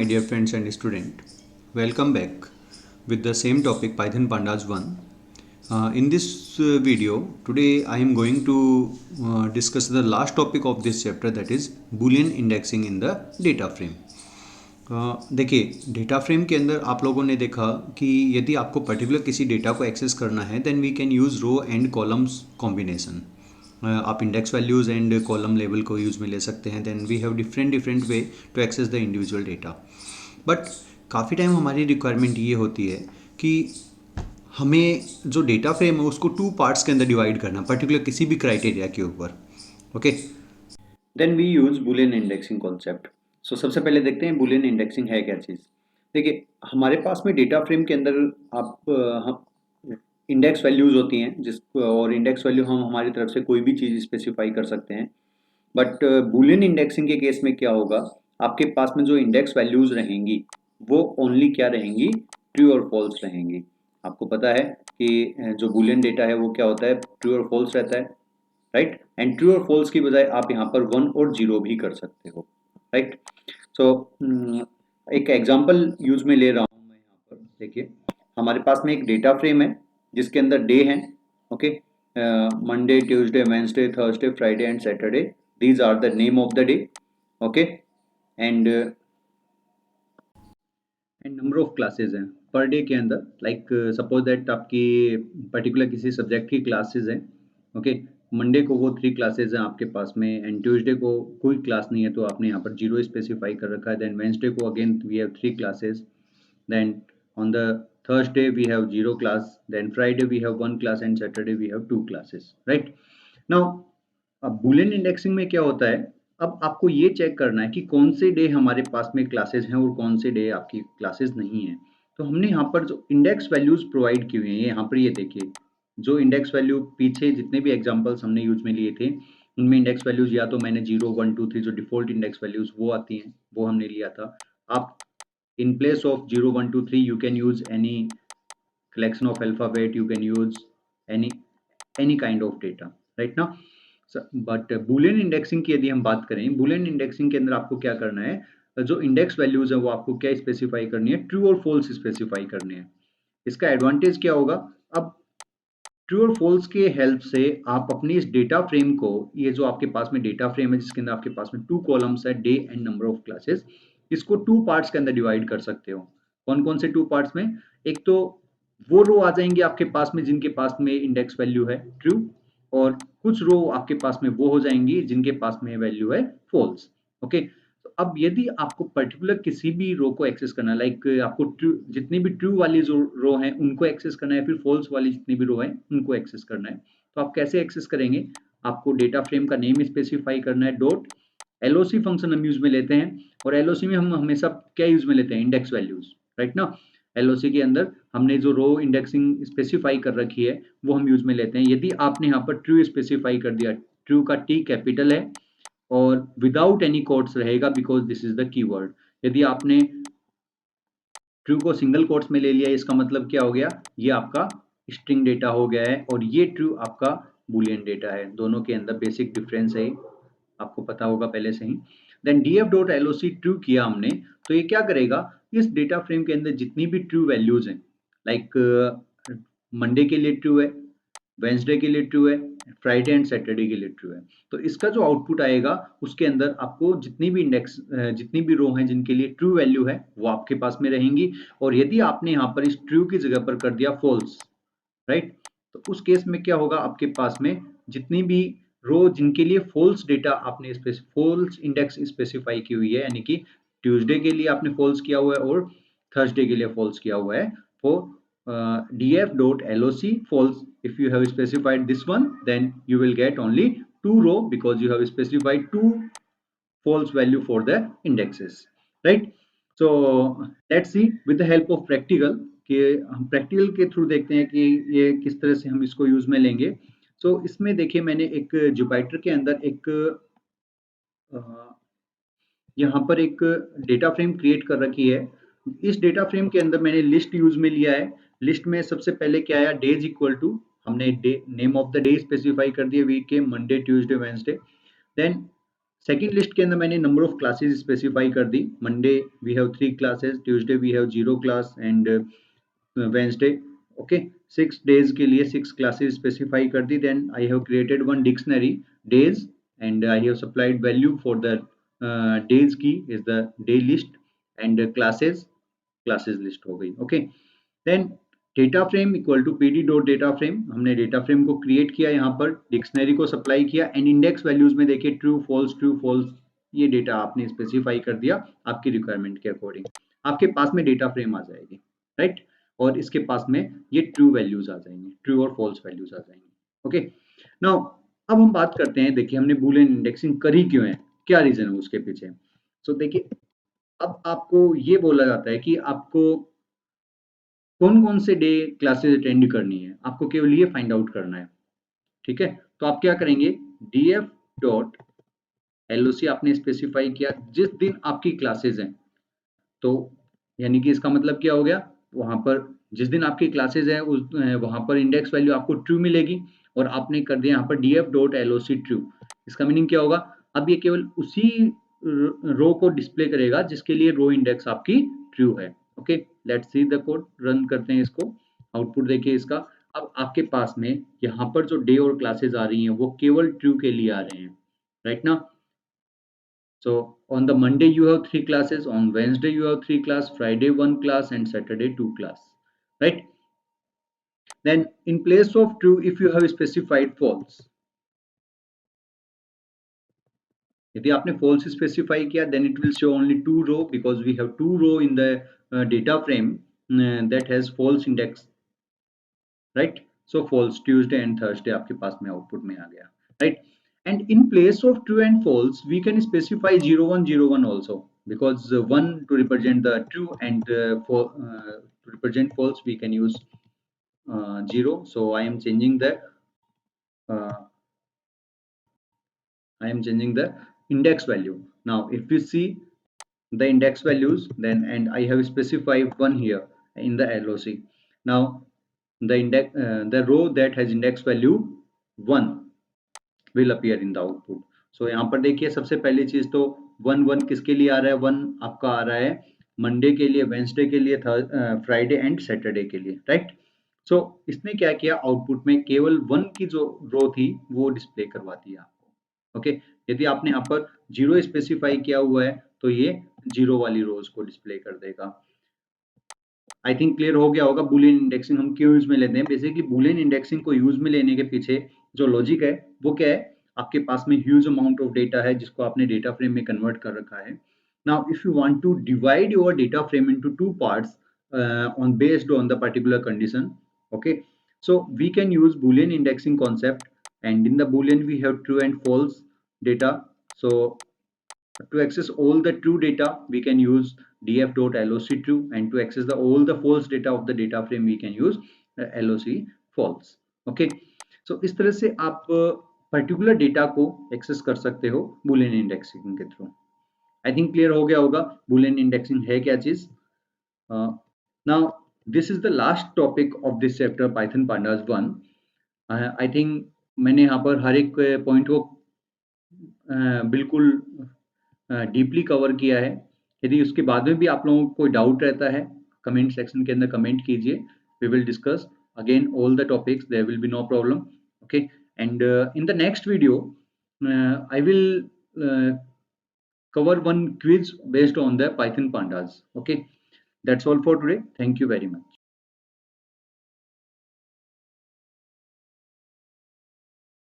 dear friends and student. Welcome back with the same topic Python Pandas 1. In this video, today I am going to discuss the last topic of this chapter, that is Boolean indexing in the data frame. देखिए data frame के अंदर आप लोगों ने देखा कि यदि आपको पर्टिकुलर किसी डेटा को एक्सेस करना है then we can use row and columns combination. आप index values and column level को यूज़ में ले सकते हैं. Then we have different way to access the individual data. But काफ़ी टाइम हमारी रिक्वायरमेंट ये होती है कि हमें जो डेटा फ्रेम है उसको 2 पार्ट्स के अंदर डिवाइड करना, पर्टिकुलर किसी भी क्राइटेरिया के ऊपर. Okay, then we use Boolean indexing concept. So सबसे पहले देखते हैं बुलियन इंडेक्सिंग है क्या चीज़. देखिए हमारे पास में डेटा फ्रेम के अंदर आप इंडेक्स वैल्यूज़ होती हैं जिस और इंडेक्स वैल्यू हम हमारी तरफ से कोई भी चीज़ स्पेसिफाई कर सकते हैं. बट बुलियन इंडेक्सिंग के केस में क्या होगा, आपके पास में जो इंडेक्स वैल्यूज़ रहेंगी वो ओनली क्या रहेंगी, ट्रू और फॉल्स रहेंगी. आपको पता है कि जो बुलियन डेटा है वो क्या होता है, ट्रू और फॉल्स रहता है, राइट. एंड ट्रू और फॉल्स की बजाय आप यहाँ पर 1 और 0 भी कर सकते हो, राइट. सो एक एग्जांपल यूज में ले रहा हूँ मैं यहाँ पर. देखिए हमारे पास में एक डेटा फ्रेम है जिसके अंदर डे है. Okay, Monday, Tuesday, Wednesday, Thursday, Friday and Saturday. These are the name of the day. Okay, and number of classes हैं पर डे के अंदर. लाइक सपोज दैट आपकी पर्टिकुलर किसी सब्जेक्ट की क्लासेज हैं. ओके, मंडे को वो 3 क्लासेज हैं आपके पास में एंड ट्यूसडे को कोई क्लास नहीं है तो आपने यहाँ पर 0 स्पेसिफाई कर रखा है. देन वेंसडे को again we have 3 classes. Then on the Thursday we have 0 class. Then Friday we have 1 class and Saturday we have 2 classes, right. Now अब बुलियन इंडेक्सिंग में क्या होता है, अब आपको ये चेक करना है कि कौन से डे हमारे पास में क्लासेस हैं और कौन से डे आपकी क्लासेस नहीं है. तो हमने यहाँ पर जो इंडेक्स वैल्यूज प्रोवाइड की हुई हैं, यहाँ पर ये देखिए जो इंडेक्स वैल्यू पीछे जितने भी एग्जांपल्स हमने यूज में लिए थे उनमें इंडेक्स वैल्यूज या तो मैंने 0, 1, 2, 3 जो डिफॉल्ट इंडेक्स वैल्यूज वो आती हैं वो हमने लिया था. आप in place of 0, 1, 2, 3 you can use any collection of alphabet, you can use any kind of data right now. But Boolean indexing की यदि हम बात करें, बुलियन इंडेक्सिंग के अंदर आपको क्या करना है, जो इंडेक्स वैल्यूज है वो आपको क्या स्पेसिफाई करनी है, ट्रू और फॉल्स स्पेसिफाई करने हैं. इसका एडवांटेज क्या होगा, अब ट्रू और फॉल्स के हेल्प से आप अपनी इस डेटा फ्रेम को, ये जो आपके पास में डेटा फ्रेम है जिसके अंदर आपके पास में 2 कॉलम्स है, day and number of classes, इसको 2 पार्ट्स के अंदर डिवाइड कर सकते हो. कौन कौन से 2 पार्ट्स में, एक तो वो रो आ जाएंगे आपके पास में जिनके पास में इंडेक्स वैल्यू है ट्रू, और कुछ रो आपके पास में वो हो जाएंगी जिनके पास में वैल्यू है फॉल्स. ओके, तो अब यदि आपको पर्टिकुलर किसी भी रो को एक्सेस करना है, लाइक आपको ट्रू जितनी भी ट्रू वाली जो रो है उनको एक्सेस करना है, फिर फॉल्स वाली जितनी भी रो है उनको एक्सेस करना है, तो आप कैसे एक्सेस करेंगे, आपको डेटा फ्रेम का नेम स्पेसिफाई करना है. डॉट एलओसी फंक्शन हम यूज में लेते हैं और एलओसी में हम हमेशा क्या यूज में लेते हैं, इंडेक्स वैल्यूज, राइट ना. एलओसी के अंदर हमने जो रो इंडेक्सिंग स्पेसिफाई कर रखी है वो हम यूज में लेते हैं. यदि आपने यहाँ पर ट्रू स्पेसिफाई कर दिया, ट्रू का टी कैपिटल है और विदाउट एनी कोट्स रहेगा because this is the keyword. यदि आपने ट्रू को सिंगल कोट्स में ले लिया, इसका मतलब क्या हो गया, ये आपका स्ट्रिंग डेटा हो गया है और ये ट्रू आपका बुलियन डेटा है. दोनों के अंदर बेसिक डिफरेंस है, आपको पता होगा पहले से ही. देन df.loc ट्रू किया हमने, तो ये क्या करेगा, इस डेटा फ्रेम के अंदर जितनी भी ट्रू वैल्यूज हैं, लाइक मंडे के लिए ट्रू है, वेंसडे के लिए ट्रू है, फ्राइडे एंड सैटरडे के लिए ट्रू है, तो इसका जो आउटपुट आएगा उसके अंदर आपको जितनी भी इंडेक्स जितनी भी रो हैं जिनके लिए ट्रू वैल्यू है वो आपके पास में रहेंगी. और यदि आपने यहाँ पर इस ट्रू की जगह पर कर दिया फॉल्स, राइट, तो उस केस में क्या होगा, आपके पास में जितनी भी रो जिनके लिए फॉल्स डेटा आपने फॉल्स इंडेक्स स्पेसिफाई की हुई है, यानी कि ट्यूसडे के लिए आपने फॉल्स किया हुआ है और थर्सडे के लिए फॉल्स किया हुआ है, for df.loc false. If you have specified this one, then you will get only 2 row because you have specified 2 false value for the indexes, right. So let's see with the help of practical कि हम practical के through देखते हैं कि ये किस तरह से हम इसको यूज में लेंगे. सो इसमें देखिए मैंने एक जुपिटर के अंदर एक यहाँ पर एक डेटा फ्रेम क्रिएट कर रखी है. इस डेटा फ्रेम के अंदर मैंने लिस्ट यूज में लिया है. लिस्ट में सबसे पहले क्या आया, डेज इक्वल टू, हमने day name of the day specify कर दिया वीक के, Monday, Tuesday, Wednesday. Then second list के अंदर मैंने नंबर ऑफ क्लासेस स्पेसिफाई कर दी। Monday we have 3 classes, Tuesday we have 0 class and Wednesday, okay 6 days के लिए 6 क्लासेस स्पेसिफाई कर दी। Then I have created one dictionary days and I have supplied value for the days की is the day list and classes list हो गई, okay. Then data frame equal to pd dot data frame, हमने data frame को create किया, यहाँ पर dictionary को supply किया एंड इंडेक्स वैल्यूज में देखिए ट्रू फॉल्स ये डेटा आपने स्पेसिफाई कर दिया आपकी रिक्वायरमेंट के अकॉर्डिंग, आपके पास में डेटा फ्रेम आ जाएगी, राइट। और इसके पास में ये ट्रू वैल्यूज आ जाएंगे, ट्रू और फॉल्स वैल्यूज आ जाएंगे, ओके। नाउ अब हम बात करते हैं, देखिए हमने बूलियन इंडेक्सिंग करी क्यों है, क्या रीजन है उसके पीछे। सो देखिए अब आपको ये बोला जाता है कि आपको कौन कौन से डे क्लासेस अटेंड करनी है, आपको केवल ये फाइंड आउट करना है, ठीक है। तो आप क्या करेंगे, df डॉट LOC आपने स्पेसिफाई किया जिस दिन आपकी क्लासेस हैं, तो यानी कि इसका मतलब क्या हो गया, वहां पर जिस दिन आपकी क्लासेस है उस वहां पर इंडेक्स वैल्यू आपको ट्रू मिलेगी और आपने कर दिया यहाँ पर df डॉट LOC ट्रू। इसका मीनिंग क्या होगा, अब ये केवल उसी रो को डिस्प्ले करेगा जिसके लिए रो इंडेक्स आपकी ट्रू है, okay. Let's see the code, run करते हैं इसको, आउटपुट देखिए इसका। अब आपके पास में यहाँ पर जो डे और क्लासेस आ रही हैं वो केवल ट्रू के लिए आ रहे हैं, राइट ना। So on the Monday you have 3 classes, on Wednesday you have 3 class, Friday 1 class and Saturday 2 class, right? Then in place of true, if you have specified false, यदि आपने false specify किया then it will show only 2 row because we have 2 row in the data frame that has false index, right? So false Tuesday and Thursday आपके पास में output में आ गया, right? And in place of true and false we can specify 0101 also because 1 to represent the true and to represent false we can use 0. So I am changing the uh, index value. Now if you see the index values then, and I have specified 1 here in the LOC. Now the row that has index value 1 will appear in the output. So यहाँ पर देखिए सबसे पहली चीज तो 1 किसके लिए आ रहा है, 1 आपका आ रहा है मंडे के लिए, वेंसडे के लिए, फ्राइडे एंड सैटरडे के लिए, राइट। सो इसने क्या किया, आउटपुट में केवल 1 की जो रो थी वो डिस्प्ले करवा दिया आपको, ओके। यदि आपने यहाँ पर 0 स्पेसिफाई किया हुआ है तो ये 0 वाली रोज को डिस्प्ले कर देगा। आई थिंक क्लियर हो गया होगा बुलियन इंडेक्सिंग हम क्यों यूज में लेते हैं। बेसिकली बुलियन इंडेक्सिंग को यूज में लेने के पीछे जो लॉजिक है वो क्या है, आपके पास में ह्यूज अमाउंट ऑफ डेटा है जिसको आपने डेटा फ्रेम में कन्वर्ट कर रखा है। Now if you want to divide your data frame into 2 parts on based on the particular condition, okay, so we can use boolean indexing concept and in the boolean we have true and false data. So to access all the true data we can use df.loc true, and to access all the false data of the data frame we can use loc false, okay। so इस तरह से आप particular data को access कर सकते हो Boolean indexing के through. I think clear हो गया होगा बुलियन इंडेक्सिंग है क्या चीज। Now this is the last topic of this chapter Python pandas 1। I think मैंने यहाँ पर हर एक पॉइंट को बिल्कुल डीपली कवर किया है। यदि उसके बाद में भी आप लोगों को कोई डाउट रहता है कमेंट सेक्शन के अंदर कमेंट कीजिए, we will discuss again all the topics, there will be no problem, okay. And in the next video I will cover one quiz based on the Python pandas, okay। That's all for today, thank you very much।